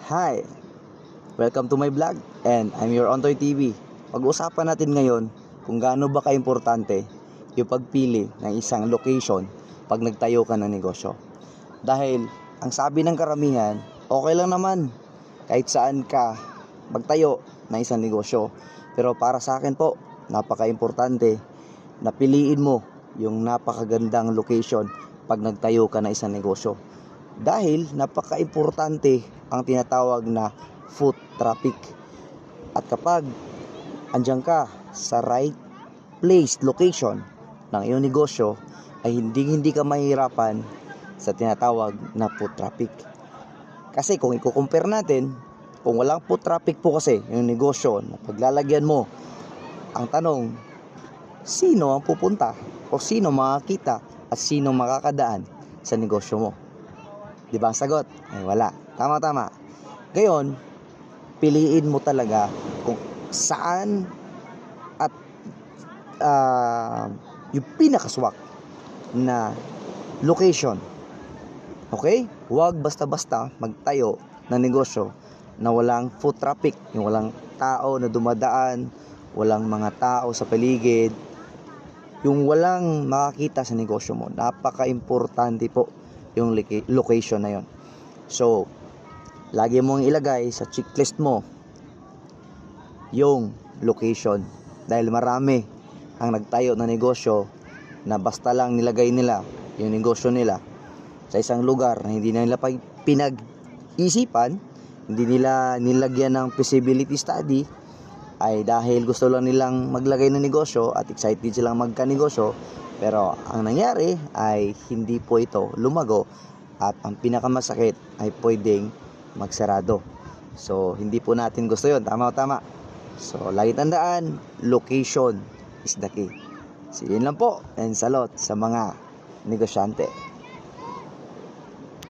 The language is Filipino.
Hi! Welcome to my vlog and I'm your Ontoy TV. Pag-uusapan natin ngayon kung gaano ba ka-importante yung pagpili ng isang location pag nagtayo ka ng negosyo. Dahil ang sabi ng karamihan, okay lang naman kahit saan ka magtayo ng isang negosyo. Pero para sa akin po, napaka-importante na piliin mo yung napakagandang location pag nagtayo ka ng isang negosyo. Dahil napaka-importante ang tinatawag na foot traffic. At kapag andyan ka sa right place, location ng iyong negosyo, ay hindi ka mahihirapan sa tinatawag na foot traffic. Kasi kung i-compare natin, kung walang foot traffic po kasi yung negosyo na paglalagyan mo, ang tanong, sino ang pupunta o sino makakita at sino makakadaan sa negosyo mo? Diba ang sagot? Ay wala. Tama. Gayon, piliin mo talaga kung saan at yung pinakaswak na location. Okay? Huwag basta-basta magtayo ng negosyo na walang foot traffic, yung walang tao na dumadaan, walang mga tao sa paligid, yung walang makakita sa negosyo mo. Napaka-importante po yung location na yon. So, lagi mong ilagay sa checklist mo yung location. Dahil marami ang nagtayo ng negosyo na basta lang nilagay nila yung negosyo nila sa isang lugar na hindi na nila pinag-isipan, hindi nila nilagyan ng feasibility study, ay dahil gusto lang nilang maglagay ng negosyo at excited silang magka-negosyo, pero ang nangyari ay hindi po ito lumago at ang pinakamasakit ay pwedeng magsarado. So, hindi po natin gusto yun. Tama. So, lagi tandaan, location is the key. So, yun lang po. And salot sa mga negosyante.